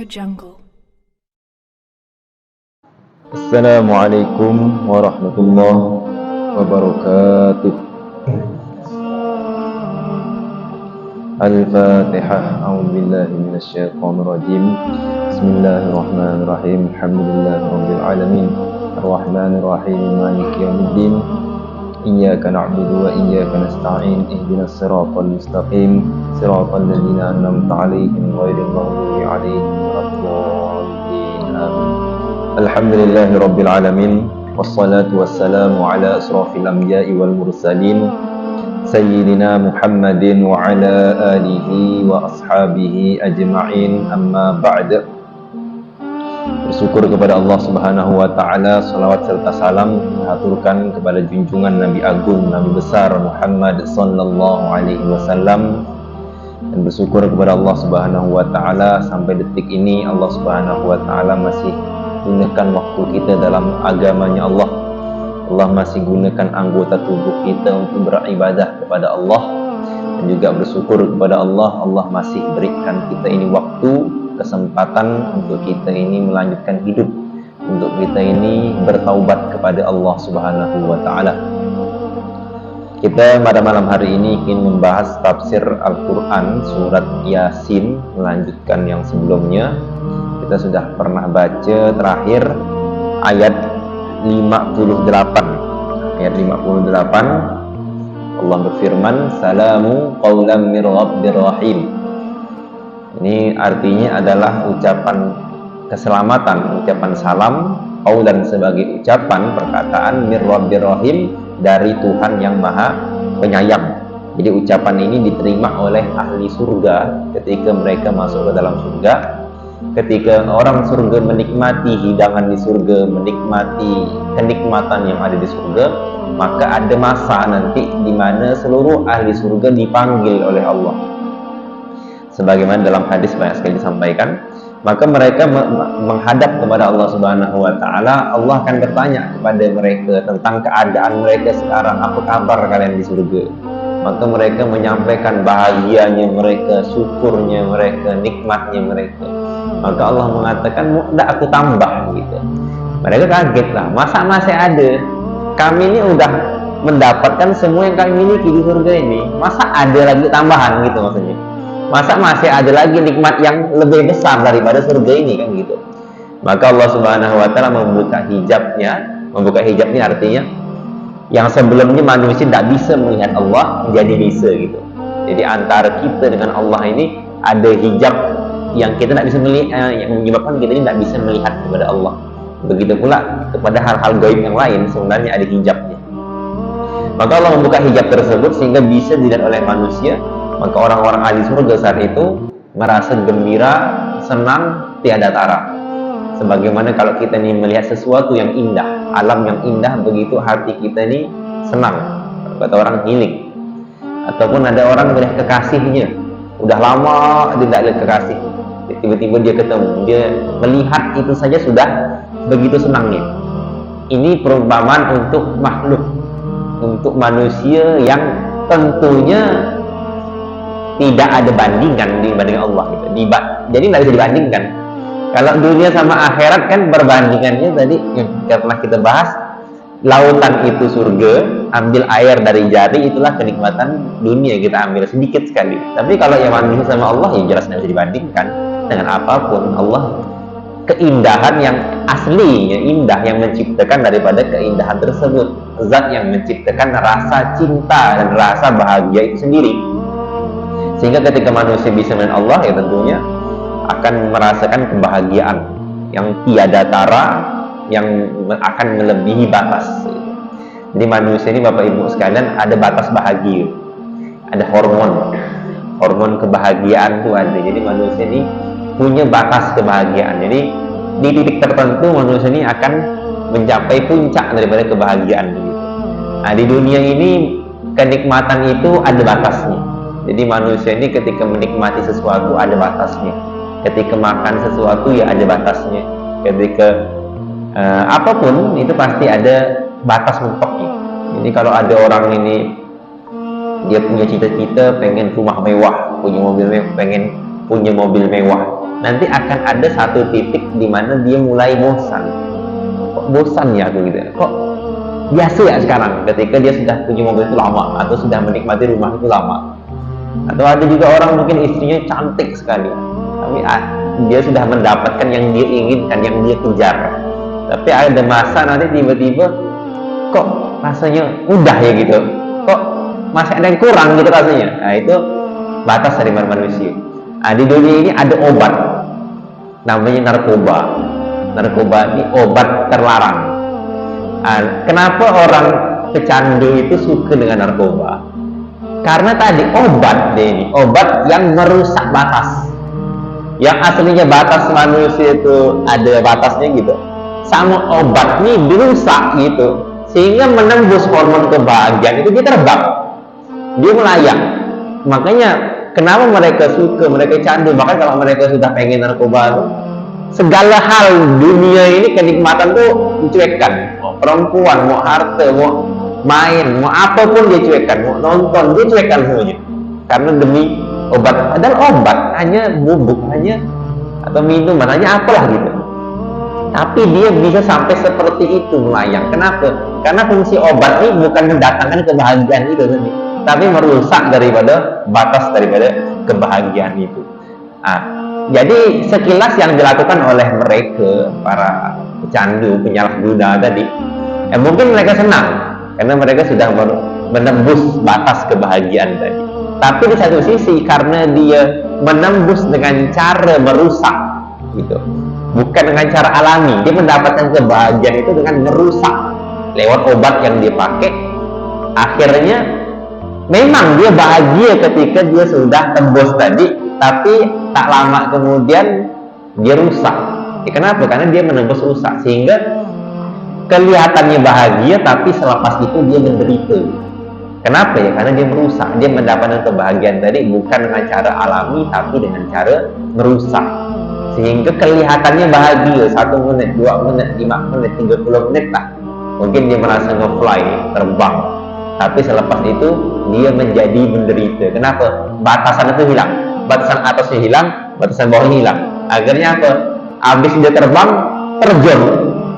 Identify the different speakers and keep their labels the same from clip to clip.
Speaker 1: jungle.
Speaker 2: Assalamualaikum warahmatullahi wabarakatuh. Al-Fatihah. A'udzubillahi minasyaitonir rajim. Bismillahirrahmanirrahim. Alhamdulillahirabbil alamin. Arrahmanir rahim. Maliki yaumiddin. Iyyaka na'budu wa iyyaka nasta'in. Ihdinas siratal mustaqim. Siratal ladzina an'amta 'alaihim ghairil maghdubi 'alaihim waladdallin. Amin. Alhamdulillahirabbil alamin. Wassalatu wassalamu ala asrafil anbiya'i wal mursalin Sayyidina Muhammadin wa ala alihi wa ashabihi ajma'in, amma ba'd. Bersyukur kepada Allah Subhanahu wa ta'ala, salawat serta salam dihaturkan kepada junjungan Nabi Agung, Nabi besar Muhammad sallallahu alaihi wasallam. Dan bersyukur kepada Allah Subhanahu wa ta'ala sampai detik ini Allah Subhanahu wa ta'ala masih gunakan waktu kita dalam agamanya Allah. Allah masih gunakan anggota tubuh kita untuk beribadah kepada Allah, dan juga bersyukur kepada Allah, Allah masih berikan kita ini waktu, kesempatan untuk kita ini melanjutkan hidup, untuk kita ini bertaubat kepada Allah Subhanahu wa ta'ala. Kita pada malam hari ini ingin membahas tafsir Al-Quran surat Yasin, melanjutkan yang sebelumnya. Kita sudah pernah baca terakhir ayat 58. Ayat 58 Allah berfirman, salamu qawlan mir rabbir rahim. Ini artinya adalah ucapan keselamatan, ucapan salam, qawlan sebagai ucapan perkataan, mir rabbir rahim, dari Tuhan yang maha penyayang. Jadi ucapan ini diterima oleh ahli surga ketika mereka masuk ke dalam surga. Ketika orang surga menikmati hidangan di surga, menikmati kenikmatan yang ada di surga, maka ada masa nanti di mana seluruh ahli surga dipanggil oleh Allah. Sebagaimana dalam hadis banyak sekali disampaikan, maka mereka menghadap kepada Allah Subhanahu wa ta'ala. Allah akan bertanya kepada mereka tentang keadaan mereka sekarang, apa kabar kalian di surga? Maka mereka menyampaikan bahagianya mereka, syukurnya mereka, nikmatnya mereka. Maka Allah mengatakan, mudah aku tambah gitu. Mereka kaget lah, masa masih ada? Kami ini udah mendapatkan semua yang kami miliki di surga ini, masa ada lagi tambahan gitu maksudnya? Masa masih ada lagi nikmat yang lebih besar daripada surga ini kan gitu? Maka Allah Subhanahu wa ta'ala membuka hijabnya. Membuka hijabnya artinya yang sebelumnya manusia tidak bisa melihat Allah jadi bisa gitu. Jadi antara kita dengan Allah ini ada hijab yang kita tidak bisa melihat, yang menyebabkan kita ini tidak bisa melihat kepada Allah. Begitu pula kepada hal-hal gaib yang lain sebenarnya ada hijabnya. Maka Allah membuka hijab tersebut sehingga bisa dilihat oleh manusia. Maka orang-orang ahli surga saat itu merasa gembira, senang, tiada tara. Sebagaimana kalau kita ini melihat sesuatu yang indah, alam yang indah, begitu hati kita ini senang. Kata orang healing. Ataupun ada orang melihat kekasihnya, udah lama dia tidak lihat kekasih, tiba-tiba dia ketemu, dia melihat itu saja sudah begitu senangnya. Ini perumpamaan untuk makhluk, untuk manusia yang tentunya tidak ada bandingan dibanding Allah gitu. Jadi tidak bisa dibandingkan. Kalau dunia sama akhirat kan perbandingannya tadi pernah kita bahas, lautan itu surga, ambil air dari jari, itulah kenikmatan dunia, kita ambil sedikit sekali. Tapi kalau yang manusia sama Allah ya jelas tidak bisa dibandingkan dengan apapun. Allah keindahan yang aslinya indah, yang menciptakan daripada keindahan tersebut, zat yang menciptakan rasa cinta dan rasa bahagia itu sendiri. Sehingga ketika manusia bisa melihat Allah ya tentunya akan merasakan kebahagiaan yang tiada tara, yang akan melebihi batas. Jadi manusia ini Bapak Ibu sekalian ada batas bahagia, ada hormon kebahagiaan itu ada. Jadi manusia ini punya batas kebahagiaan. Jadi di titik tertentu manusia ini akan mencapai puncak daripada kebahagiaan begitu. Nah, di dunia ini kenikmatan itu ada batasnya. Jadi manusia ini ketika menikmati sesuatu ada batasnya. Ketika makan sesuatu ya ada batasnya. Ketika apapun itu pasti ada batas mentoknya. Jadi kalau ada orang ini dia punya cita-cita pengen rumah mewah, pengen punya mobil mewah, nanti akan ada satu titik di mana dia mulai bosan. Kok bosan ya aku gitu? Kok biasa ya sekarang ketika dia sudah punya mobil itu lama, atau sudah menikmati rumah itu lama. Atau ada juga orang mungkin istrinya cantik sekali, tapi dia sudah mendapatkan yang dia inginkan, yang dia kejar. Tapi ada masa nanti tiba-tiba kok rasanya udah ya gitu, kok masih ada yang kurang gitu rasanya. Nah, itu batas dari manusia. Nah, di dunia ini ada obat namanya narkoba. Narkoba ini obat terlarang. Nah, kenapa orang pecandu itu suka dengan narkoba? Karena tadi obat ini obat yang merusak batas. Yang aslinya batas manusia itu ada batasnya gitu, sama obat ini dirusak gitu, sehingga menembus hormon kebahagiaan itu dia terbang, dia melayang. Makanya kenapa mereka suka, mereka candu. Bahkan kalau mereka sudah pengen narkoba itu, segala hal dunia ini kenikmatan tuh dicuekkan. Mau perempuan, mau harta, mau main, mau apapun dia cuekkan, mau nonton dia cuekkan semuanya, karena demi obat. Padahal obat hanya bubuk, hanya atau minuman, hanya apalah gitu. Tapi dia bisa sampai seperti itu melayang. Kenapa? Karena fungsi obat ini bukan mendatangkan kebahagiaan itu tadi, tapi merusak daripada batas daripada kebahagiaan itu. Nah, jadi sekilas yang dilakukan oleh mereka para pecandu, penyalahguna tadi, mungkin mereka senang karena mereka sudah menembus batas kebahagiaan tadi. Tapi di satu sisi karena dia menembus dengan cara merusak gitu, bukan dengan cara alami, dia mendapatkan kebahagiaan itu dengan merusak lewat obat yang dia pakai. Akhirnya memang dia bahagia ketika dia sudah tembus tadi, tapi tak lama kemudian dia rusak. Kenapa? Karena dia menembus rusak, sehingga kelihatannya bahagia, tapi selepas itu dia menderita. Kenapa ya? Karena dia merusak. Dia mendapatkan kebahagiaan tadi bukan dengan cara alami, tapi dengan cara merusak, sehingga kelihatannya bahagia 1 menit, 2 menit, 5 menit, 30 menit lah. Mungkin dia merasa nge-fly, terbang, tapi selepas itu dia menjadi menderita. Kenapa? Batasan itu hilang, batasan atasnya hilang, batasan bawahnya hilang. Akhirnya apa? Habis dia terbang, terjun,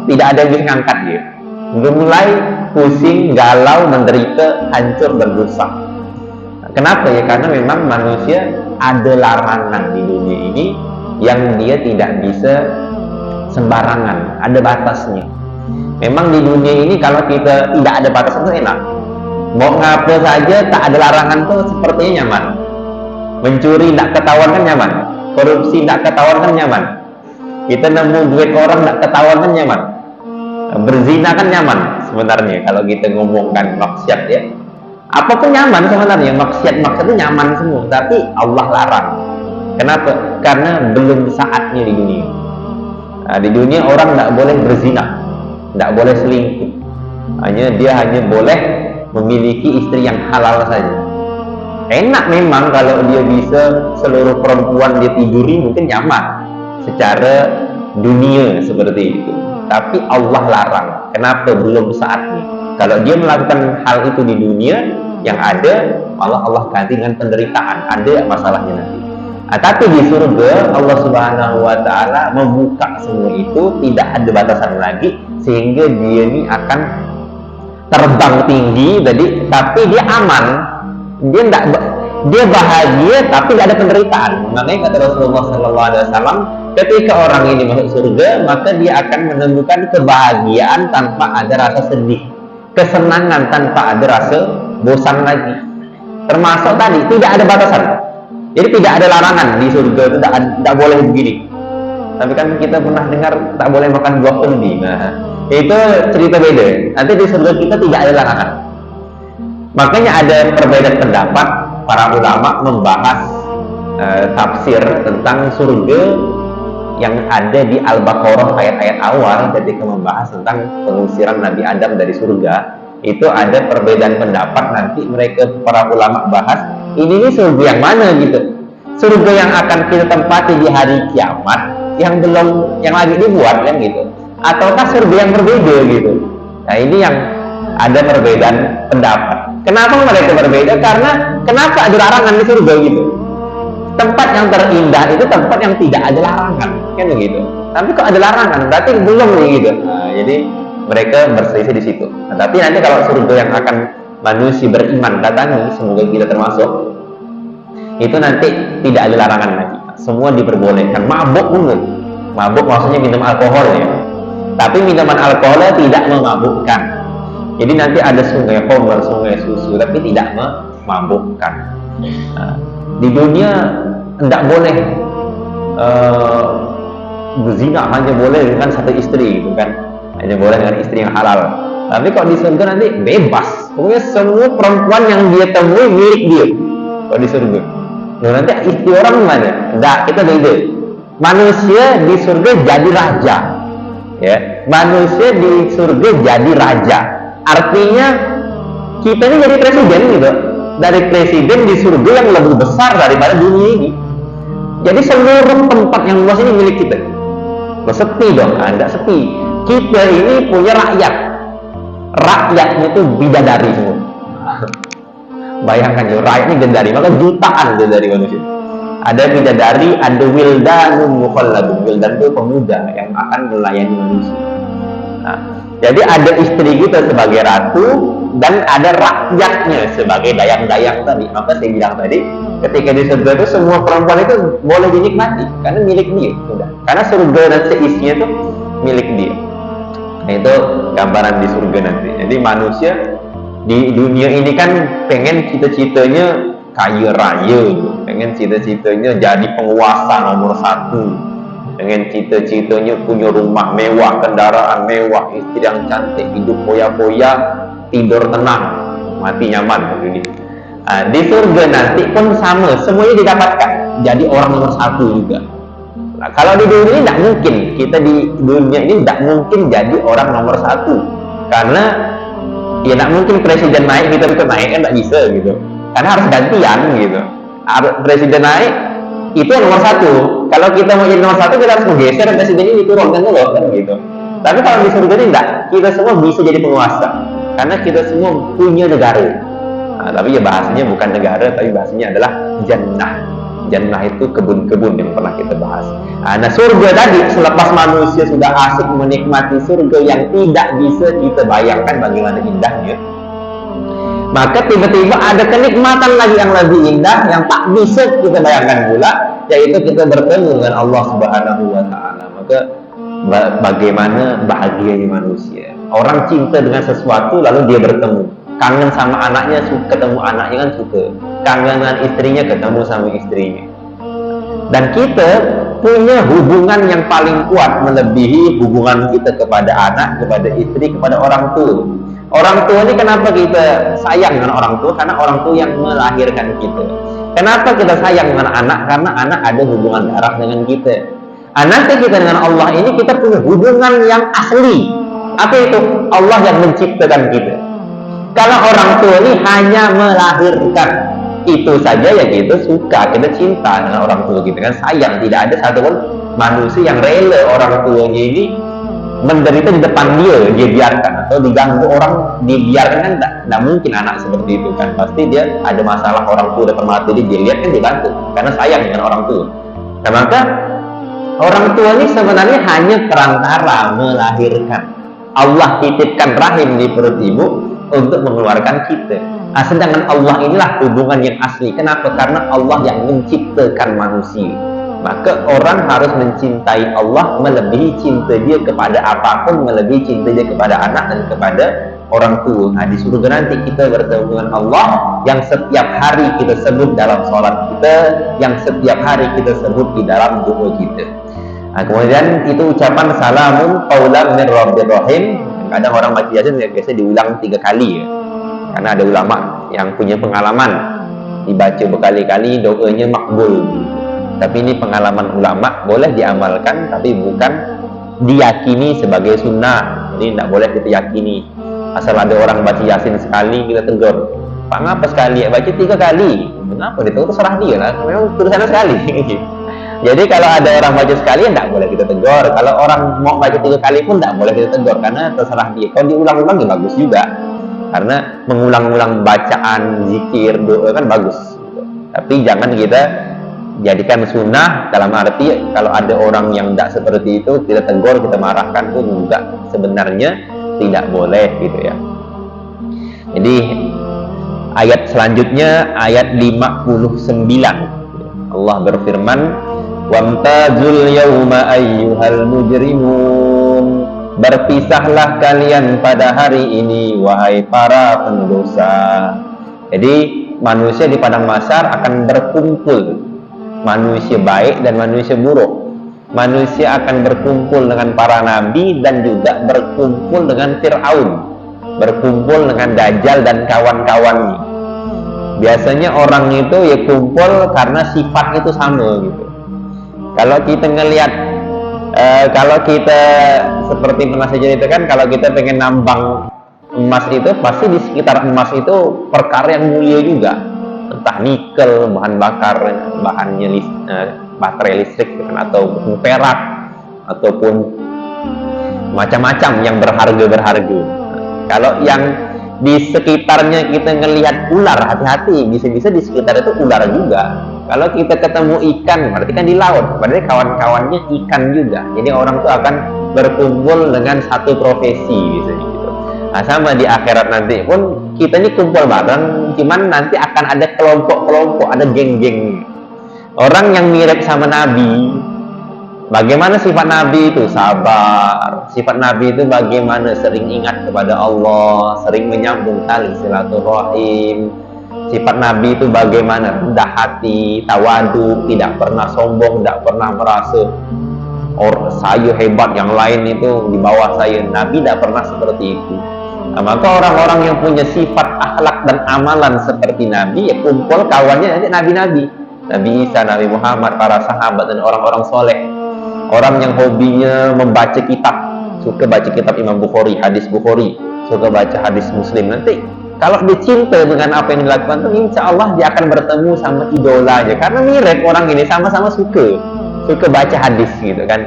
Speaker 2: tidak ada yang bisa ngangkat dia. Dia mulai pusing, galau, menderita, hancur dan rusak. Kenapa ya? Karena memang manusia ada larangan di dunia ini yang dia tidak bisa sembarangan, ada batasnya. Memang di dunia ini kalau kita tidak ada batasan itu enak. Mau ngapa saja tak ada larangan tuh sepertinya nyaman. Mencuri tidak ketahuan kan nyaman, korupsi tidak ketahuan kan nyaman, kita nemu duit orang tidak ketahuan kan nyaman, berzina kan nyaman sebenarnya kalau kita ngomongkan maksiat ya. Apapun nyaman sebenarnya, maksiat itu nyaman semua, tapi Allah larang. Kenapa? Karena belum saatnya di dunia. Nah, di dunia orang tidak boleh berzina, tidak boleh selingkuh. Dia hanya boleh memiliki istri yang halal saja. Enak memang kalau dia bisa seluruh perempuan dia tiduri, mungkin nyaman secara dunia seperti itu. Tapi Allah larang. Kenapa? Belum saatnya. Kalau dia melakukan hal itu di dunia, yang ada malah Allah ganti dengan penderitaan, ada masalahnya nanti. Tapi di surga Allah Subhanahu wa Ta'ala membuka semua itu, tidak ada batasan lagi, sehingga dia ini akan terbang tinggi tadi, tapi dia aman, dia bahagia, tapi tidak ada penderitaan. Makanya kata Rasulullah SAW, ketika orang ini masuk surga, maka dia akan menemukan kebahagiaan tanpa ada rasa sedih, kesenangan tanpa ada rasa bosan lagi. Termasuk tadi tidak ada batasan. Jadi tidak ada larangan di surga itu, tidak boleh begini. Tapi kan kita pernah dengar tak boleh makan buah kendi. Nah, itu cerita beda. Nanti di surga kita tidak ada larangan. Makanya ada perbedaan pendapat para ulama membahas tafsir tentang surga yang ada di Al-Baqarah ayat-ayat awal ketika membahas tentang pengusiran Nabi Adam dari surga. Itu ada perbedaan pendapat, nanti mereka para ulama bahas ini surga yang mana gitu. Surga yang akan kita tempati di hari kiamat, yang lagi dibuat kan gitu, ataukah surga yang berbeda gitu. Nah, ini yang ada perbedaan pendapat. Kenapa mereka berbeda? Karena kenapa ada larangan di surga gitu. tempat yang terindah itu tempat yang tidak ada larangan, kan begitu. Tapi kok ada larangan, berarti belum nih gitu. Nah, jadi mereka berselisih di situ. Nah, tapi nanti kalau surga yang akan manusia beriman datangi, semoga kita termasuk, itu nanti tidak ada larangan lagi. Semua diperbolehkan. Mabuk pun, mabuk maksudnya minum alkohol ya. Tapi minuman alkohol tidak memabukkan. Jadi nanti ada sungai khamr, sungai susu, tapi tidak memabukkan. Nah, di dunia tidak boleh berzina, hanya boleh dengan satu istri, gitu kan? Hanya boleh dengan istri yang halal. Tapi kalau di surga nanti bebas. Pokoknya semua perempuan yang dia temui milik dia. Kalau di surga. Nah, nanti istri orang mana? Tidak, kita beda. Manusia di surga jadi raja. Ya, manusia di surga jadi raja. Artinya kita ini jadi presiden gitu. Dari presiden di surga yang lebih besar daripada dunia ini. Jadi seluruh tempat yang luas ini milik kita. Loh, sepi dong? Tidak sepi. Kita ini punya rakyat. Rakyatnya itu bidadari semua. Bayangkan ya, rakyat ini bidadari, maka jutaan bidadari manusia. Ada bidadari, ada wildanun mukhalladun. Wildan itu pemuda yang akan melayani manusia. Nah, jadi ada istri kita sebagai ratu dan ada rakyatnya sebagai dayang-dayang tadi. Maka saya bilang tadi, ketika di surga itu semua perempuan itu boleh dinikmati karena milik dia, sudah. Karena surga dan seisinya itu milik dia. Nah, itu gambaran di surga nanti. Jadi manusia di dunia ini kan pengen cita-citanya kaya raya, pengen cita-citanya jadi penguasa nomor 1. Dengan cita-citanya punya rumah mewah, kendaraan mewah, istri yang cantik, hidup foya-foya, tidur tenang, mati nyaman ini. Nah, di surga nanti pun sama, semuanya didapatkan. Jadi orang nomor 1 juga. Nah, kalau di dunia ini tidak mungkin, kita di dunia ini tidak mungkin jadi orang nomor 1, karena ya tidak mungkin presiden naik kita naik kan tidak bisa gitu. Karena harus gantian gitu. Presiden naik itu yang nomor 1. Kalau kita mau jadi nomor 1, kita harus menggeser presiden ini diturunkan dulu kan gitu. Tapi kalau di surga ini enggak, kita semua bisa jadi penguasa karena kita semua punya negara. Nah, tapi ya bahasanya bukan negara, tapi bahasanya adalah jannah. Jannah itu kebun-kebun yang pernah kita bahas. Nah, surga tadi selepas manusia sudah asik menikmati surga yang tidak bisa kita bayangkan bagaimana indahnya, maka tiba-tiba ada kenikmatan lagi yang lebih indah yang tak bisa kita bayangkan pula, yaitu kita bertemu dengan Allah Subhanahu wa Ta'ala. Maka bagaimana bahagianya manusia. Orang cinta dengan sesuatu lalu dia bertemu. Kangen sama anaknya, ketemu anaknya kan suka. Kangen dengan istrinya, ketemu sama istrinya. Dan kita punya hubungan yang paling kuat melebihi hubungan kita kepada anak, kepada istri, kepada orang tua. Orang tua ini kenapa kita sayang dengan orang tua? Karena orang tua yang melahirkan kita. Kenapa kita sayang dengan anak? Karena anak ada hubungan darah dengan kita. Nanti kita dengan Allah ini kita punya hubungan yang asli. Apa itu? Allah yang menciptakan kita. Kalau orang tua ini hanya melahirkan, itu saja ya kita suka, kita cinta dengan orang tua kita kan, sayang. Tidak ada satupun manusia yang rela orang tuanya ini menderita di depan dia biarkan, atau diganggu orang dibiarkan kan tidak mungkin anak seperti itu kan. Pasti dia ada masalah, orang tua depan mati dia lihat kan dibantu karena sayang dengan orang tua. Nah, maka orang tua ini sebenarnya hanya perantara melahirkan. Allah titipkan rahim di perut ibu untuk mengeluarkan kita. Nah, sedangkan Allah inilah hubungan yang asli. Kenapa? Karena Allah yang menciptakan manusia. Maka orang harus mencintai Allah melebihi cinta dia kepada apapun, melebihi cinta dia kepada anak dan kepada orang tua. Nah, di surga nanti kita bertemu dengan Allah yang setiap hari kita sebut dalam sholat kita, yang setiap hari kita sebut di dalam doa kita. Nah, kemudian itu ucapan salamun qaulan min rabbir rahim. Kadang orang baca Yasin biasa diulang 3 kali ya. Karena ada ulama yang punya pengalaman dibaca berkali-kali doanya makbul. Tapi ini pengalaman ulama, boleh diamalkan tapi bukan diyakini sebagai sunnah. Jadi tidak boleh kita yakini. Asal ada orang baca Yasin sekali kita tegur, Pak ngapa sekali? Baca 3 kali. Kenapa? Itu terserah dia lah. Memang tulisannya sekali. Jadi kalau ada orang baca sekali, tidak boleh kita tegur. Kalau orang mau baca 3 kali pun tidak boleh kita tegur, karena terserah dia. Kalau diulang-ulang ya bagus juga, karena mengulang-ulang bacaan, zikir, doa kan bagus. Tapi jangan kita jadikan sunnah, dalam arti kalau ada orang yang tidak seperti itu kita tegur, kita marahkan, itu juga sebenarnya tidak boleh gitu ya. Jadi ayat selanjutnya ayat 59, Allah berfirman, wamtazul yawma ayyuhal mujrimun, berpisahlah kalian pada hari ini wahai para pendosa. Jadi manusia di padang mahsyar akan berkumpul, manusia baik dan manusia buruk. Manusia akan berkumpul dengan para nabi dan juga berkumpul dengan Fir'aun, berkumpul dengan Dajjal dan kawan-kawannya. Biasanya orang itu ya kumpul karena sifat itu sama gitu. Kalau kita ngelihat kalau kita seperti pernah saya ceritakan, kalau kita pengen nambang emas itu pasti di sekitar emas itu perkara yang mulia juga, entah nikel, bahan bakar, bahannya baterai listrik atau perak ataupun macam-macam yang berharga. Kalau yang di sekitarnya kita ngelihat ular, hati-hati, bisa-bisa di sekitar itu ular juga. Kalau kita ketemu ikan, berarti kan di laut, berarti kawan-kawannya ikan juga. Jadi orang itu akan berkumpul dengan satu profesi biasanya gitu. Nah, sama di akhirat nanti pun kita ini kumpul bareng, cuman nanti akan ada kelompok-kelompok, ada geng-geng. Orang yang mirip sama Nabi, bagaimana sifat Nabi itu? Sabar. Sifat Nabi itu bagaimana? Sering ingat kepada Allah, sering menyambung tali silaturahim. Sifat Nabi itu bagaimana? Rendah hati, tawadu, tidak pernah sombong, tidak pernah merasa saya hebat, yang lain itu di bawah saya. Nabi tidak pernah seperti itu. Nah, maka orang-orang yang punya sifat akhlak dan amalan seperti Nabi, ya kumpul kawannya nanti nabi-nabi, Nabi Isa, Nabi Muhammad, para sahabat dan orang-orang soleh. Orang yang hobinya membaca kitab, suka baca kitab Imam Bukhari, hadis Bukhari, suka baca hadis Muslim, nanti kalau dicinta dengan apa yang dilakukan itu, insya Allah dia akan bertemu sama idolanya, karena mirip orang ini, sama-sama suka baca hadis gitu kan.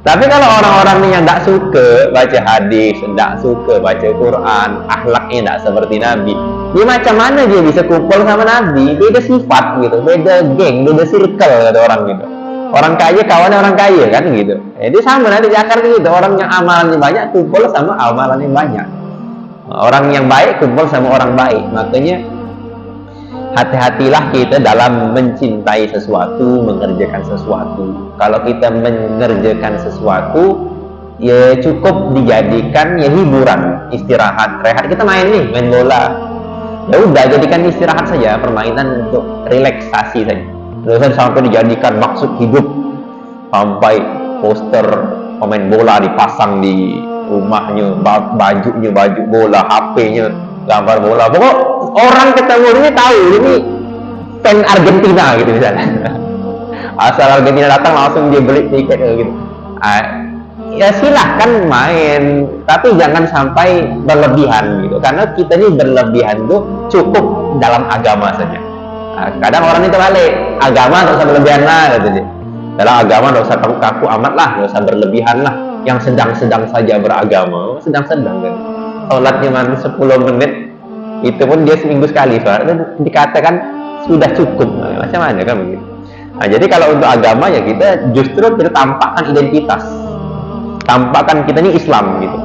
Speaker 2: Tapi kalau orang-orang yang tidak suka baca hadis, tidak suka baca Quran, akhlaknya tidak seperti Nabi, dia macam mana dia bisa kumpul sama Nabi? Beda sifat gitu, beda geng, beda circle kata orang gitu. Orang kaya kawannya orang kaya kan gitu. Jadi sama nanti di akar gitu, orang yang amalannya banyak kumpul sama amalannya banyak. Orang yang baik kumpul sama orang baik. Makanya hati-hatilah kita dalam mencintai sesuatu, mengerjakan sesuatu. Kalau kita mengerjakan sesuatu, ya cukup dijadikan ya hiburan, istirahat, rehat. Kita main bola, ya udah jadikan istirahat saja, permainan untuk relaksasi saja. Terus sampai dijadikan maksud hidup, sampai poster pemain bola dipasang di rumahnya, bajunya baju bola, HP-nya gambar bola. Pokok orang ketemu ini tahu ini fan Argentina gitu misalnya. Asal Argentina datang langsung dia beli tiket gitu. Ya silahkan main, tapi jangan sampai berlebihan gitu. Karena kita ini berlebihan tuh cukup dalam agama saja. Kadang orang itu balik, agama nggak usah berlebihan lah gitu. Dalam agama nggak usah kaku amat lah, nggak usah berlebihan lah. Yang sedang-sedang saja beragama, sedang-sedang kan. Sholatnya cuma 10 menit, itu pun dia seminggu sekali, soalnya dikatakan sudah cukup. Macam mana kan begitu. Nah, jadi kalau untuk agama ya kita justru kita tampakkan identitas, tampakkan kita ini Islam gitu.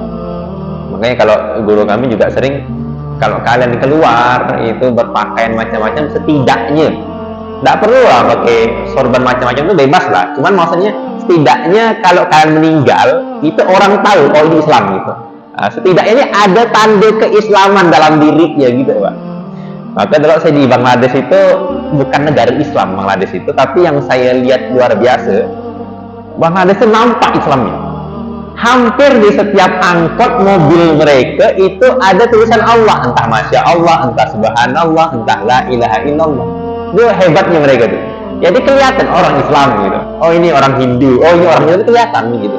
Speaker 2: Makanya kalau guru kami juga sering, kalau kalian keluar itu berpakaian macam-macam, setidaknya tidak perlu lah pakai sorban macam-macam, itu bebas lah. Cuman maksudnya setidaknya kalau kalian meninggal itu orang tahu kalau ini Islam gitu. Nah, setidaknya ada tanda keislaman dalam dirinya gitu Pak. Maka kalau saya di Bangladesh itu bukan negara Islam Bangladesh itu, tapi yang saya lihat luar biasa, Bangladesh itu nampak Islamnya. Hampir di setiap angkot mobil mereka itu ada tulisan Allah, entah Masya Allah, entah Subhanallah, entah La ilaha illallah. Itu hebatnya mereka tuh. Jadi kelihatan orang Islam gitu. Oh ini orang Hindu, oh ini orang Hindu, kelihatan gitu.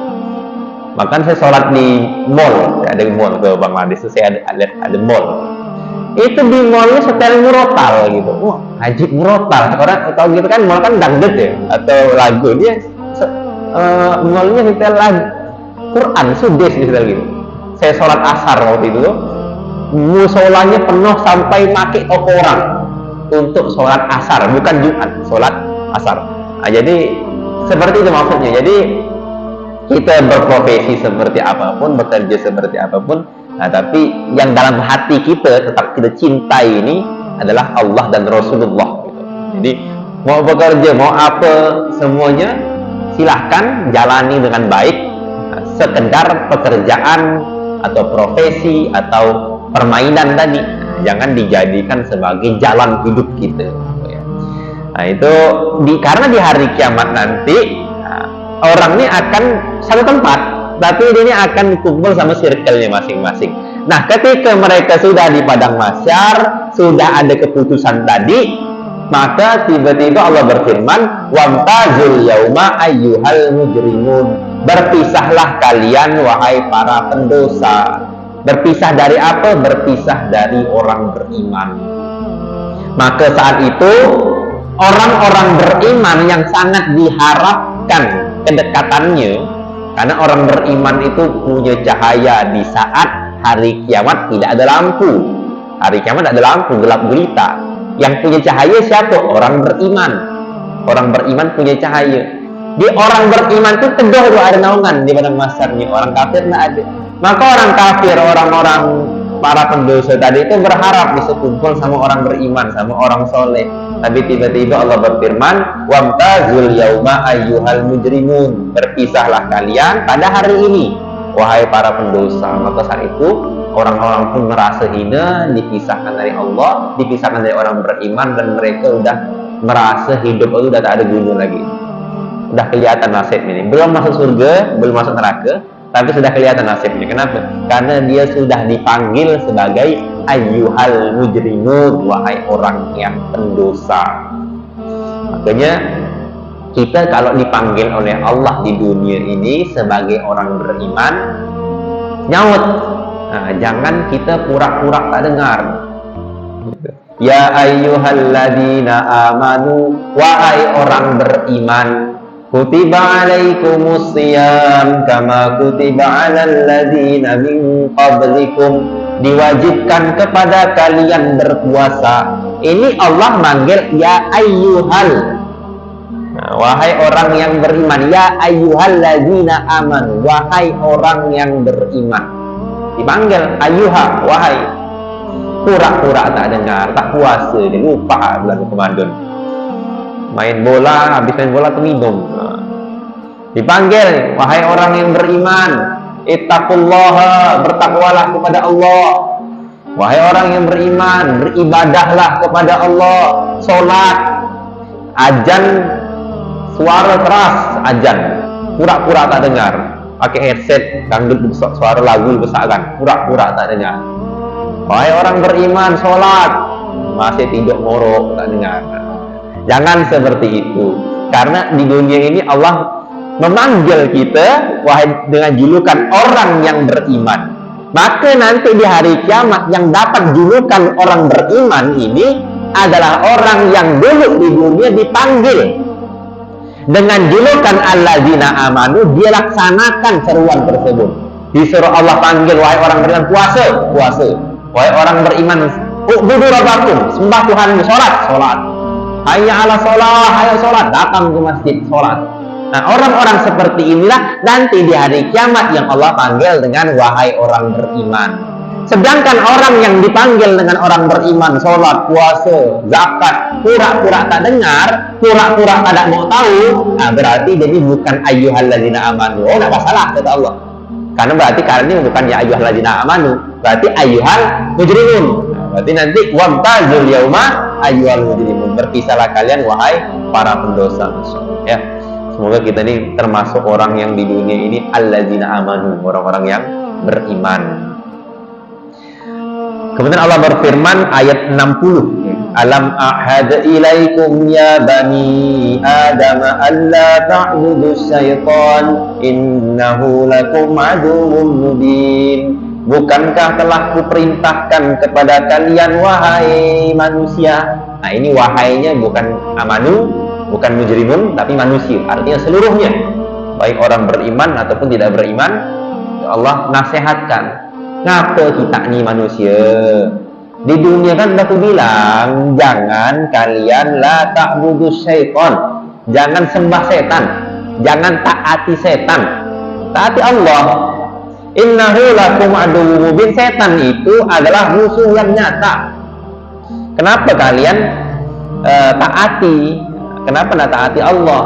Speaker 2: Bahkan saya sholat di mall, ada mall ke Bangladesh itu, saya ada mall. Itu di mallnya setel murotal gitu. Wah, haji murotal. Orang tahu gitu kan, mall kan dangdut ya, atau lagu, dia mallnya setel lagu Quran, sudes gitu. Saya sholat asar waktu itu, musolanya penuh sampai pakai toko orang untuk sholat asar, bukan Jumat, sholat asar. Jadi seperti itu maksudnya. Jadi kita berprofesi seperti apapun, bekerja seperti apapun, nah, tapi yang dalam hati kita tetap kita cintai ini adalah Allah dan Rasulullah gitu. Jadi mau bekerja, mau apa, semuanya silahkan jalani dengan baik. Nah, sekedar pekerjaan atau profesi atau permainan tadi, jangan dijadikan sebagai jalan hidup kita. Nah itu karena di hari kiamat nanti orang ini akan satu tempat, tapi ini akan kumpul sama circle-nya masing-masing. Nah ketika mereka sudah di padang mahsyar, sudah ada keputusan tadi, maka tiba-tiba Allah berfirman, wamtazul yauma ayyuhal mujrimun, berpisahlah kalian wahai para pendosa. Berpisah dari apa? Berpisah dari orang beriman. Maka saat itu orang-orang beriman yang sangat diharapkan kedekatannya, karena orang beriman itu punya cahaya di saat hari kiamat tidak ada lampu. Hari kiamat ada lampu, gelap gulita. Yang punya cahaya siapa? Orang beriman. Orang beriman punya cahaya. Di orang beriman itu teduh tuh, ada naungan di padang mahsyarnya. Orang kafir tidak ada. Maka orang kafir, orang-orang para pendosa tadi itu berharap bisa kumpul sama orang beriman, sama orang soleh. Tapi tiba-tiba Allah berfirman, wamtazul yauma ayyuhal mujrimun, berpisahlah kalian pada hari ini wahai para pendosa. Maka saat itu orang-orang pun merasa hina, dipisahkan dari Allah, dipisahkan dari orang beriman, dan mereka udah merasa hidup itu udah tak ada guna lagi. Udah kelihatan nasib ini. Belum masuk surga, belum masuk neraka, tapi sudah kelihatan nasibnya. Kenapa? Karena dia sudah dipanggil sebagai ayyuhal mujrimun, wahai orang yang pendosa. Makanya kita kalau dipanggil oleh Allah di dunia ini sebagai orang beriman, nyaut. Nah, jangan kita pura-pura tak dengar. Ya ayyuhalladzina amanu, wahai orang beriman, kutiba alaikumus siyam kama kutiba alal ladzina min qablikum, diwajibkan kepada kalian berpuasa. Ini Allah manggil ya ayyuhal, nah, wahai orang yang beriman. Ya ayyuhal ladzina aman, wahai orang yang beriman. Dipanggil ayyuha, wahai. Pura-pura tak dengar, tak puasa, dia lupa bulan Ramadan. Main bola, habis main bola minum. Dipanggil wahai orang yang beriman, ittaqullaha, bertakwalah kepada Allah. Wahai orang yang beriman, beribadahlah kepada Allah. Salat, azan, suara keras azan, pura-pura tak dengar. Pakai headset, dangdut suara lagu dibesarkan, pura-pura tak dengar. Wahai orang beriman, salat, masih tidur ngorok, tak dengar. Jangan seperti itu. Karena di dunia ini Allah memanggil kita wahai dengan julukan orang yang beriman. Maka nanti di hari kiamat yang dapat julukan orang beriman ini adalah orang yang dulu di dunia dipanggil dengan julukan alladzina amanu, dia laksanakan seruan tersebut. Disuruh Allah panggil wahai orang beriman, puasa, puasa. Wahai orang beriman, ubudu rabbakum, sembah Tuhanmu, salat, salat. Hayya ala sholat, hayya sholat, datang ke masjid, sholat. Nah, orang-orang seperti inilah nanti di hari kiamat yang Allah panggil dengan wahai orang beriman. Sedangkan orang yang dipanggil dengan orang beriman, sholat, puasa, zakat, pura-pura tak dengar, pura-pura tak mau tahu, nah berarti jadi bukan ayyuhalladzina amanu. Oh, tidak masalah kata Allah. Karena berarti karena ini bukan ya ayyuhalladzina amanu, berarti ayyuhal mujrimun. Berarti nanti wamtazul yauma ayyuhal mujrimun, berpisahlah kalian wahai para pendosa. Ya, semoga kita ini termasuk orang yang di dunia ini alladzina amanu, orang-orang yang beriman. Kemudian Allah berfirman ayat 60, alam ahad ilaikum ya bani adam alla ta'budu syaitan innahu lakum aduwwun mubin. Bukankah telah kuperintahkan kepada kalian wahai manusia. Nah ini wahainya bukan amanu, bukan mujrimun, tapi manusia, artinya seluruhnya, baik orang beriman ataupun tidak beriman. Allah nasihatkan, ngapa kita nih manusia di dunia kan udah aku bilang jangan kalian la ta'budu syaitan, Jangan sembah setan, jangan taati setan, taati Allah. Innahu lakum aduwwum mubin. Setan itu adalah musuh yang nyata. Kenapa kalian taati? Kenapa tidak taati Allah?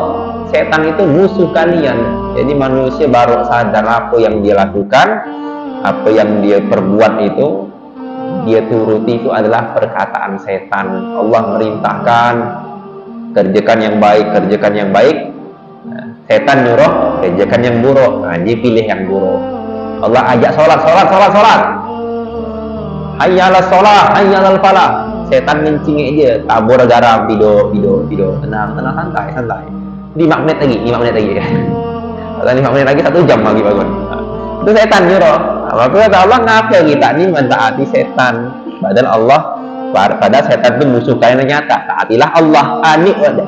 Speaker 2: Setan itu musuh kalian. Jadi manusia baru sadar apa yang dia lakukan, apa yang dia perbuat itu, dia turuti itu adalah perkataan setan. Allah merintahkan kerjakan yang baik, kerjakan yang baik. Setan nyuruh kerjakan yang buruk. Nah, dia pilih yang buruk. Allah ajak sholat. Hayyalah sholat, hayyalah falah. Setan mencingik dia, tabur garam, video. Tenang, santai. 5 menit lagi kan. Kalau 5 menit lagi 1 jam lagi bangun. Itu setan nyuruh. Maka kata Allah, ngapa kita ini mentaati setan? Padahal Allah, pada setan itu musuh kalian nyata. Taatilah Allah.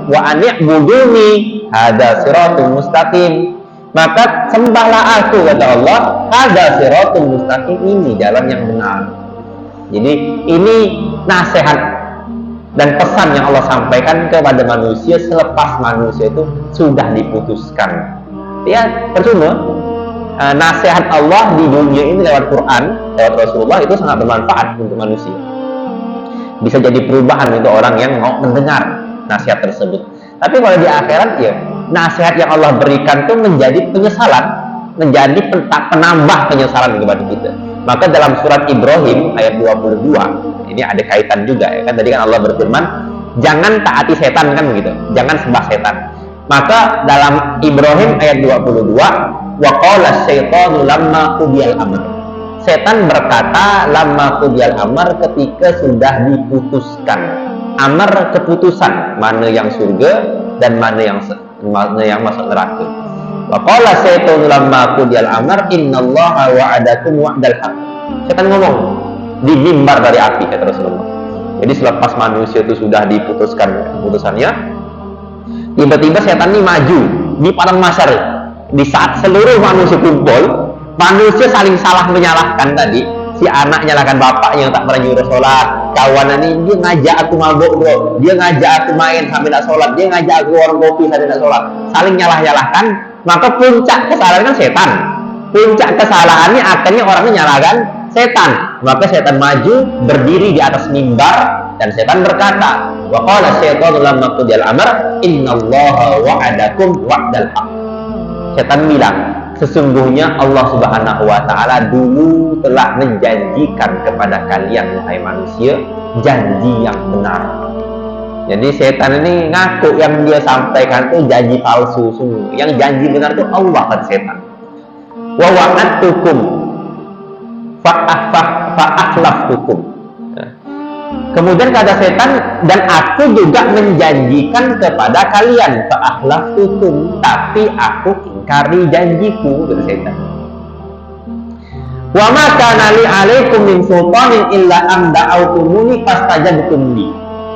Speaker 2: Wa ani'buduni hada siratul mustaqim. Maka sembahlah aku, kata Allah. Hada siratul mustaqim, ini jalan yang benar. Jadi ini nasihat dan pesan yang Allah sampaikan kepada manusia selepas manusia itu sudah diputuskan. Ya percuma. Nasihat Allah di dunia ini lewat Quran, lewat Rasulullah itu sangat bermanfaat untuk manusia. Bisa jadi perubahan untuk orang yang mau mendengar nasihat tersebut. Tapi kalau di akhirat ya, nasihat yang Allah berikan itu menjadi penyesalan, menjadi penambah penyesalan kepada kita. Maka dalam surat Ibrahim ayat 22, ini ada kaitan juga ya kan, tadi kan Allah berfirman, jangan taati setan kan begitu, jangan sembah setan. Maka dalam Ibrahim ayat 22, wa qala syaitanu lamma qudiyal amr. Setan berkata lamma qudiyal amr, ketika sudah diputuskan. Amr keputusan, mana yang surga dan mana yang masuk neraka. Wa qala syaitanu lamma qudiyal amr innallaha wa'adakum wa'dal haq. Setan ngomong di mimbar dari api, kata Rasulullah. Jadi selepas manusia itu sudah diputuskan keputusannya, tiba-tiba setan ini maju di padang mahsyar. Di saat seluruh manusia kumpul, manusia saling salah menyalahkan tadi. Si anak nyalahkan bapaknya yang tak pernah nyuruh sholat, kawan ini dia ngajak aku mabuk bro, dia ngajak aku main sampai tak sholat, dia ngajak aku warung kopi sampai tak sholat. Saling nyalah-nyalahkan. Maka puncak kesalahan kan setan. Puncak kesalahannya akhirnya orangnya nyalahkan setan. Maka setan maju berdiri di atas mimbar dan setan berkata, wa qala syaitanu lamma qudiyal amr innallaha wa'adakum wa'dal haq. Setan bilang, sesungguhnya Allah Subhanahu wa taala dulu telah menjanjikan kepada kalian wahai manusia janji yang benar. Jadi setan ini ngaku yang dia sampaikan itu janji palsu semua. Yang janji benar itu Allah, kata setan. Wa wa'adtukum fa'akhlaftukum. Kemudian kata setan, dan aku juga menjanjikan kepada kalian fa'akhlaftukum, tapi aku ingkari janjiku, kata setan. Wa ma kana li 'alaikum min sultanin illa an da'awtumuni fastajabtum li.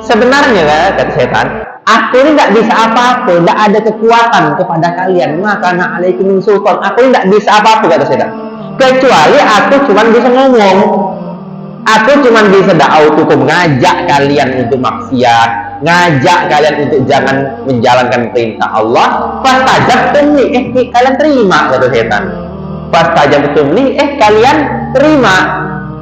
Speaker 2: Sebenarnya kata setan, aku ini tidak bisa apa-apa, tidak ada kekuatan kepada kalian. Maka na alaikum min sultan, aku ini tidak bisa apa-apa, kata setan, kecuali aku cuma bisa ngomong. Aku cuma bisa da'autukum, ngajak kalian untuk maksiat, ngajak kalian untuk jangan menjalankan perintah Allah. Fastajabtum li, kalian terima, kata setan. Fastajabtum li, kalian terima.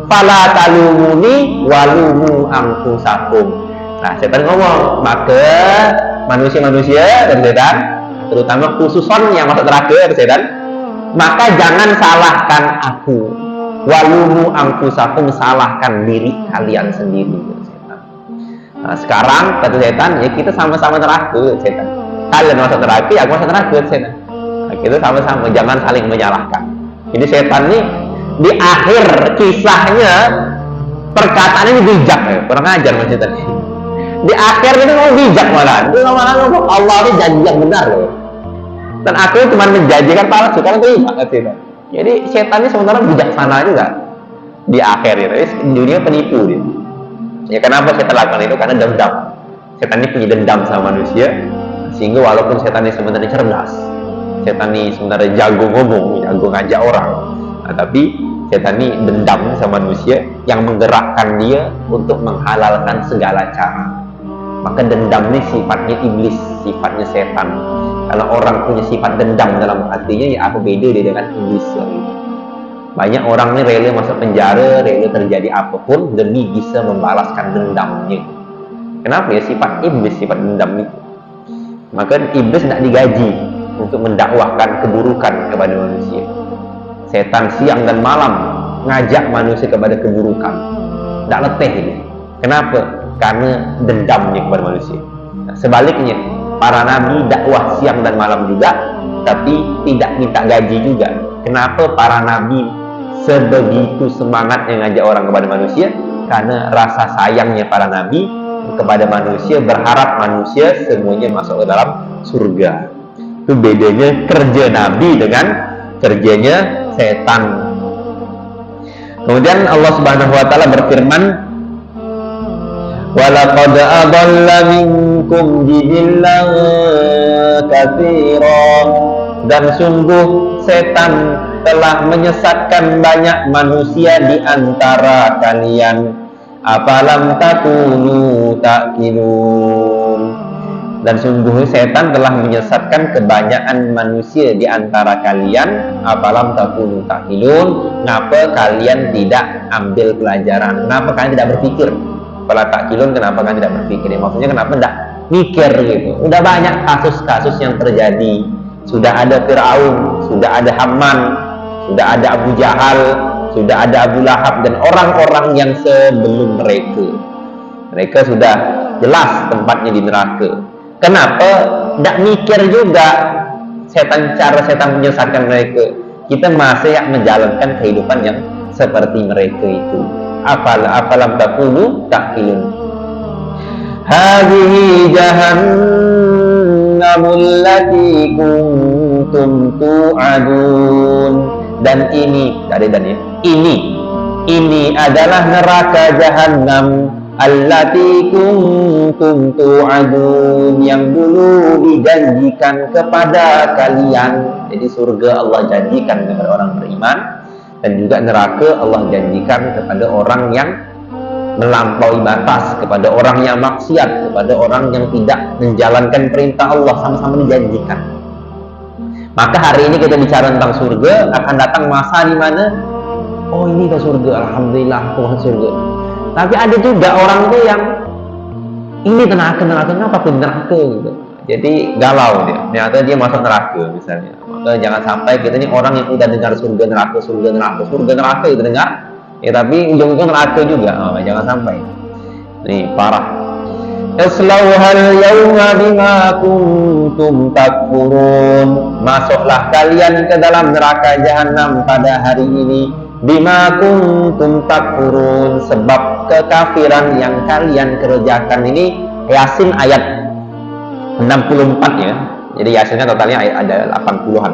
Speaker 2: Fala talumuni walumu anfusakum. Nah, setan ngomong, maka manusia-manusia dan setan, terutama khususon yang masuk neraka, setan, maka jangan salahkan aku. Walumu anfusakum, salahkan diri kalian sendiri, setan. Nah, sekarang kata setan, ya kita sama-sama neraka, setan. Kalian masuk neraka, aku masuk neraka, setan. Nah, kita sama-sama, jangan saling menyalahkan. Jadi setan ini di akhir kisahnya perkataannya ini bijak, kurang ajar mas setan. Di akhir ini mau bijak malah. Dia malah ngomong Allah ini janji yang benar loh. Dan aku cuma menjanjikan palsu, kalian terima, kata setan. Jadi setan ini sebenarnya bijaksana juga di akhir ini. Di dunia penipu dia. Ya kenapa setan lakukan itu? Karena dendam. Setan ini punya dendam sama manusia, sehingga walaupun setan ini sebenarnya cerdas, setan ini sebenarnya jago ngomong, jago ngajak orang, nah, tapi setan ini dendam sama manusia yang menggerakkan dia untuk menghalalkan segala cara. Maka dendam ini sifatnya iblis, sifatnya setan. Kalau orang punya sifat dendam dalam hatinya, ya apa beda dia dengan iblis? Banyak orang ini rela masuk penjara, rela terjadi apapun demi bisa membalaskan dendamnya. Kenapa ya? Sifat iblis, sifat dendam itu. Maka iblis tidak digaji untuk mendakwahkan keburukan kepada manusia. Setan siang dan malam ngajak manusia kepada keburukan. Tidak letih ini. Kenapa? Karena dendamnya kepada manusia. Nah, sebaliknya, para nabi dakwah siang dan malam juga, tapi tidak minta gaji juga. Kenapa para nabi sebegitu semangatnya ngajak orang kepada manusia? Karena rasa sayangnya para nabi kepada manusia, berharap manusia semuanya masuk ke dalam surga. Itu bedanya kerja nabi dengan kerjanya setan. Kemudian Allah Subhanahu wa taala berfirman, "Walaqad adalla minkum jibillan katsira." Dan sungguh setan telah menyesatkan banyak manusia di antara kalian. Afalam takunu ta'qilun. Dan sungguh setan telah menyesatkan kebanyakan manusia di antara kalian. Afalam takunu ta'qilun. Kenapa kalian tidak ambil pelajaran? Kenapa kalian tidak berpikir? Fala ta'qilun, kenapa kalian tidak berpikir? Ya, maksudnya kenapa tidak mikir gitu? Udah banyak kasus-kasus yang terjadi. Sudah ada Fir'aun, sudah ada Haman, sudah ada Abu Jahal, sudah ada Abu Lahab, dan orang-orang yang sebelum mereka. Mereka sudah jelas tempatnya di neraka. Kenapa tidak mikir juga cara setan menyesatkan mereka? Kita masih menjalankan kehidupan yang seperti mereka itu. Afalam takunu ta'qilun. Hadhihi jahannamul lati kuntum tu'adun. Dan ini, ini adalah neraka Jahannam allati kuntum tu'adun, yang dulu dijanjikan kepada kalian. Jadi surga Allah janjikan kepada orang beriman, dan juga neraka Allah janjikan kepada orang yang melampaui batas, kepada orang yang maksiat, kepada orang yang tidak menjalankan perintah Allah, sama-sama dijanjikan. Maka hari ini kita bicara tentang surga, akan datang masa di mana, oh ini ke surga, alhamdulillah aku masuk surga. Tapi ada juga orang itu yang ini neraka apapun neraka gitu. Jadi galau dia, ternyata dia masuk neraka misalnya. Maka jangan sampai kita ini orang yang udah dengar surga neraka itu dengar, ya tapi ujung-ujung neraka juga. Jangan sampai. Nih parah. Islauhal yawma bima kuntum takfurun. Masuklah kalian ke dalam neraka Jahannam pada hari ini bima kuntum takfurun, sebab kekafiran yang kalian kerjakan. Ini Yasin ayat 64 ya. Jadi Yasin kan totalnya ada 80-an.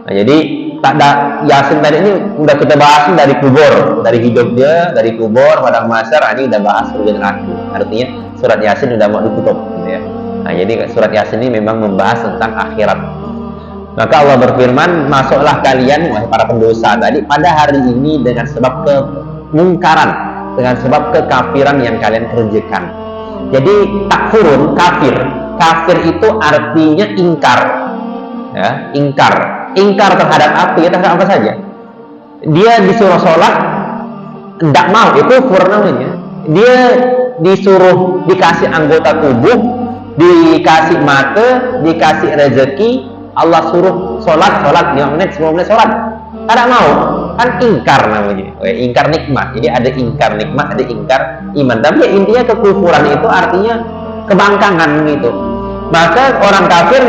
Speaker 2: Nah, jadi tak ada Yasin tadi ini udah kita bahas dari kubur, dari hidup dia, dari kubur pada mahsyar. Ini udah bahas surga neraka. Artinya surat Yasin udah mau ditutup gitu ya. Nah, jadi surat Yasin ini memang membahas tentang akhirat. Maka Allah berfirman, masuklah kalian wahai para pendosa tadi pada hari ini dengan sebab kemungkaran, dengan sebab kekafiran yang kalian kerjakan. Jadi takfurun, kafir itu artinya ingkar ya, ingkar terhadap apa ya, terhadap apa saja. Dia disuruh sholat tidak mau, itu kufur namanya. Dia disuruh dikasih anggota tubuh, dikasih mata, dikasih rezeki, Allah suruh sholat 5 menit, 10 menit sholat, tidak mau, kan ingkar namanya. Ingkar nikmat. Jadi ada ingkar nikmat, ada ingkar iman. Tapi ya, intinya kekufuran itu artinya kebangkangan gitu. Maka orang kafir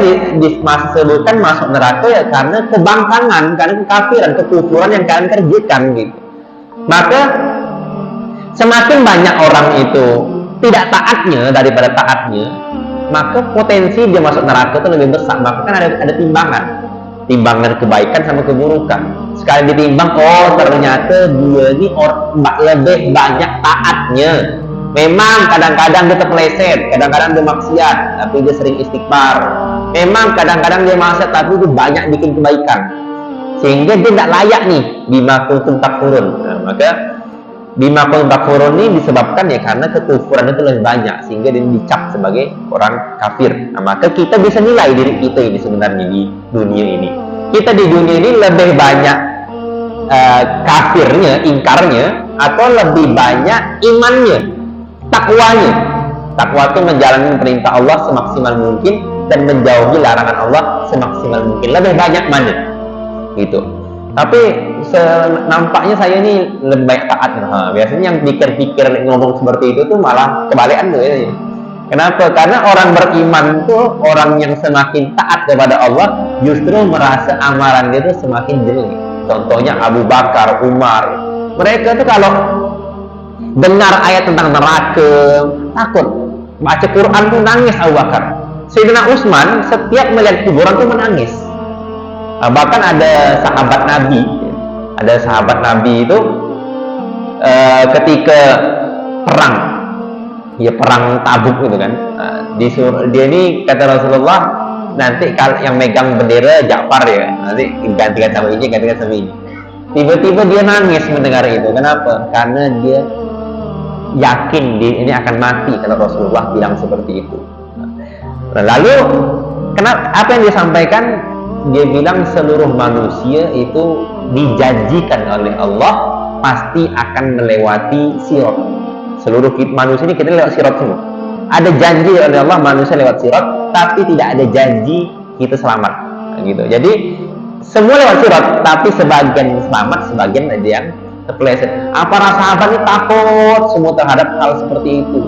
Speaker 2: disebutkan masuk neraka ya karena kebangkangan, karena kekafiran, kekufuran yang kalian kerjakan gitu. Maka semakin banyak orang itu tidak taatnya daripada taatnya, maka potensi dia masuk neraka itu lebih besar. Maka kan ada timbangan kebaikan sama keburukan. Sekali ditimbang, oh ternyata dia ini lebih banyak taatnya. Memang kadang-kadang dia terpeleset, kadang-kadang dia maksiat, tapi dia sering istighfar. Memang kadang-kadang dia maksiat, tapi dia banyak bikin kebaikan, sehingga dia tidak layak nih bima kuntum takfurun. Nah, maka Bima kafurun ini disebabkan ya karena kekufuran itu lebih banyak sehingga dia dicap sebagai orang kafir. Nah, maka kita bisa nilai diri kita ini sebenarnya di dunia ini. Kita di dunia ini lebih banyak kafirnya, ingkarnya, atau lebih banyak imannya, takwanya. Takwa itu menjalani perintah Allah semaksimal mungkin dan menjauhi larangan Allah semaksimal mungkin. Lebih banyak mana? Gitu. Tapi nampaknya saya ini lebih baik taat. Biasanya yang pikir-pikir ngomong seperti itu tuh malah kebalikan tuh ya. Kenapa? Karena orang beriman tuh orang yang semakin taat kepada Allah justru merasa amalan dia tuh semakin jelek. Contohnya Abu Bakar, Umar. Mereka tuh kalau dengar ayat tentang neraka takut. Baca Quran tuh nangis Abu Bakar. Sayyidina Utsman setiap melihat kuburan tuh menangis. Bahkan ada sahabat Nabi itu ketika perang Tabuk gitu kan, dia ini kata Rasulullah, nanti kalau yang megang bendera Ja'far ya, nanti gantikan sama ini. Tiba-tiba dia nangis mendengar itu. Kenapa? Karena dia yakin dia ini akan mati kalau Rasulullah bilang seperti itu. Lalu apa yang dia sampaikan? Dia bilang seluruh manusia itu dijanjikan oleh Allah pasti akan melewati sirat. Seluruh manusia ini kita lewat sirat semua. Ada janji oleh Allah manusia lewat sirat, tapi tidak ada janji kita selamat. Gitu. Jadi semua lewat sirat, tapi sebagian selamat, sebagian ada yang terpeleset. Para sahabat ini takut semua terhadap hal seperti itu.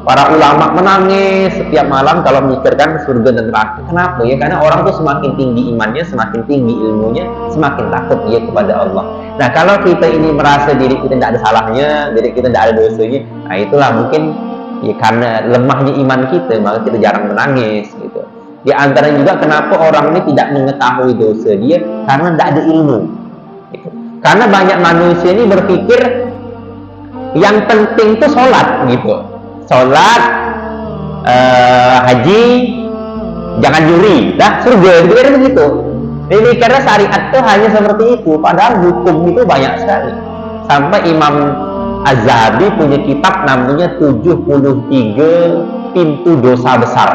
Speaker 2: Para ulama menangis setiap malam kalau memikirkan surga dan neraka. Kenapa? Ya karena orang tuh semakin tinggi imannya, semakin tinggi ilmunya, semakin takut dia kepada Allah. Nah, kalau kita ini merasa diri kita tidak ada salahnya, diri kita tidak ada dosanya, nah itulah mungkin ya karena lemahnya iman kita, maka kita jarang menangis gitu. Di antara juga kenapa orang ini tidak mengetahui dosa dia karena tidak ada ilmu. Gitu. Karena banyak manusia ini berpikir yang penting itu sholat gitu. Sholat, haji, jangan juri, dah surga, itu begitu. Ini karena syariat itu hanya seperti itu, padahal hukum itu banyak sekali. Sampai Imam Az-Zahabi punya kitab namanya 73 pintu dosa besar.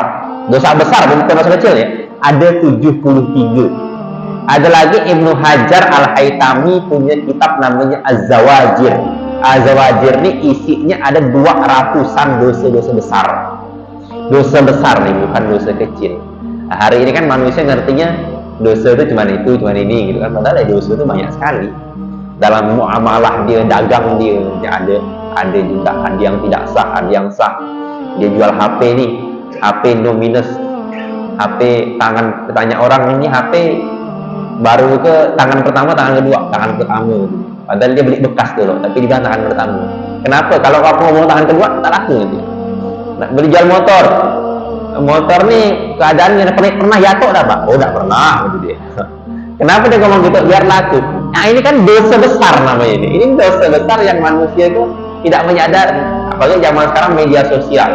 Speaker 2: Dosa besar, bukan dosa kecil ya. Ada 73. Ada lagi Ibnu Hajar Al-Haytami punya kitab namanya Az-Zawajir. Az-Zawajir ini isinya ada 200-an dosa-dosa besar. Dosa besar nih, bukan dosa kecil. Nah, hari ini kan manusia ngertinya dosa itu cuma ini gitu kan. Padahal dosa itu banyak sekali. Dalam muamalah dia, dagang dia ada juga ada yang tidak sah, ada yang sah. Dia jual HP nih, HP no minus, HP tangan, tanya orang ini HP baru ke tangan pertama, tangan kedua, tangan pertama. Padahal dia beli bekas dulu, tapi dia bilang tangan pertama. Kenapa? Kalau aku ngomong tangan kedua, tak laku nanti. Nah, beli jual motor nih keadaannya pernah jatuh dah Pak? Oh, tidak pernah, gitu dia. Kenapa dia ngomong gitu? Biar laku. Nah, ini kan dosa besar namanya ini. Ini dosa besar yang manusia itu tidak menyadari. Apalagi zaman sekarang media sosial.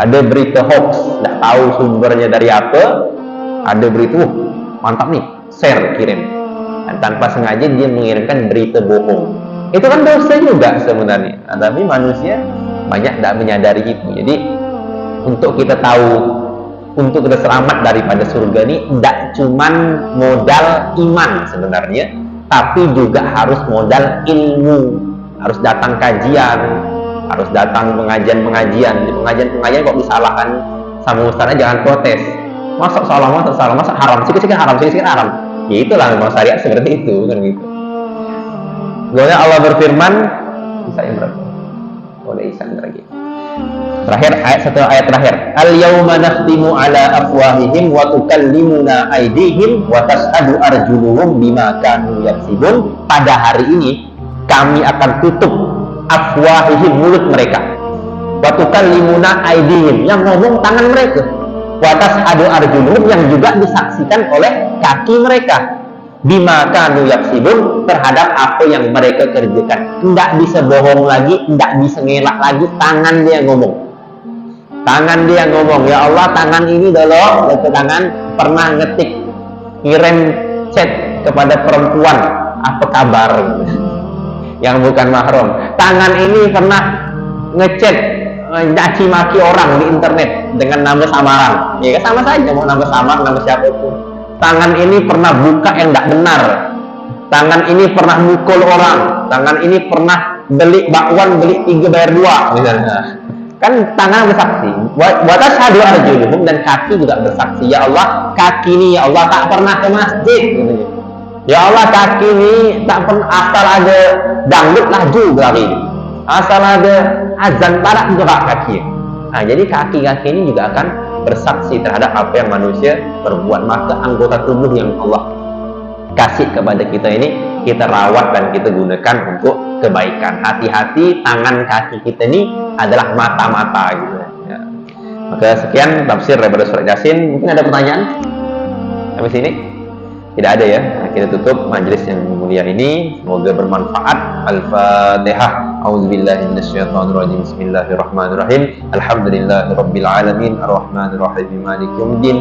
Speaker 2: Ada berita hoax, tidak tahu sumbernya dari apa. Ada berita, mantap nih, share, kirim. Dan tanpa sengaja dia mengirimkan berita bohong. Itu kan dosa juga sebenarnya. Nah, tapi manusia banyak tidak menyadari itu. Jadi untuk kita tahu, untuk kita selamat daripada surga ini tidak cuman modal iman sebenarnya, tapi juga harus modal ilmu. Harus datang kajian, harus datang pengajian-pengajian. Di pengajian-pengajian kok disalahkan sama ustaznya, jangan protes. Masa salah, masa haram, sikit-sikit haram, sikit-sikit haram. Ya itulah memang syariat seperti itu kan gitu. Soalnya Allah berfirman, Isa yang berapa? Oleh Isa lagi. Terakhir ayat terakhir. Al-yauma nakhtimu ala afwahihim wa tukallimuna aydihim wa tashhadu arjuluhum bima kanu yaksibun. Pada hari ini kami akan tutup afwahihim, mulut mereka. Wa tukallimuna aydihim, yang ngomong tangan mereka. Wa tashhadu arjuluhum, yang juga disaksikan oleh kaki mereka. Bima kanu yaksibun, terhadap apa yang mereka kerjakan. Tidak bisa bohong lagi, tidak bisa ngelak lagi, tangan dia ngomong. Tangan dia ngomong, ya Allah, tangan ini dulu, itu tangan pernah ngetik, ngirim chat kepada perempuan, apa kabar, yang bukan mahram. tangan ini pernah ngechat nyaci maki orang di internet dengan nama samaran, ya kan sama saja mau nama samar nama siapapun. Tangan ini pernah buka yang tidak benar, tangan ini pernah mukul orang, tangan ini pernah beli bakwan beli 3 bayar 2 misalnya, kan tangan bersaksi. Wa tashhadu arjuluhum, dan kaki juga bersaksi, ya Allah kaki ini ya Allah tak pernah ke masjid gitu. Ya Allah kaki ini tak pernah, asal ada dangdut laju berlari, asal ada azan barat gerak kaki. Nah, jadi kaki-kaki ini juga akan bersaksi terhadap apa yang manusia perbuat. Maka anggota tubuh yang Allah kasih kepada kita ini kita rawat dan kita gunakan untuk kebaikan. Hati-hati, tangan kaki kita ini adalah mata-mata gitu ya. Maka sekian tafsir daripada surat Yasin. Mungkin ada pertanyaan sampai sini? Tidak ada ya. Nah, kita tutup majelis yang mulia ini, semoga bermanfaat. Al-Fatihah. A'udzubillahi minasyaitonirrajim. Bismillahirrahmanirrahim. Alhamdulillahirabbil alamin, arrahmanir rahim, maliki yaumiddin.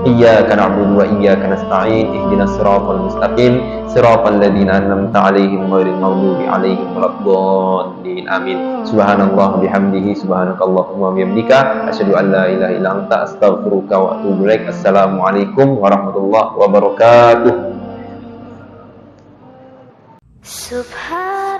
Speaker 2: Iyyaka na'budu wa iyyaka nasta'in. Ihdinas siratal mustaqim, siratal ladzina an'amta 'alaihim ghairil maghdubi 'alaihim waladdallin. Amin. Subhanallah bihamdihi, subhanakallahumma wa bihamdika, asyhadu an la ilaha illa anta, astaghfiruka wa atubu ilaik. Assalamualaikum warahmatullahi wabarakatuh. Subhan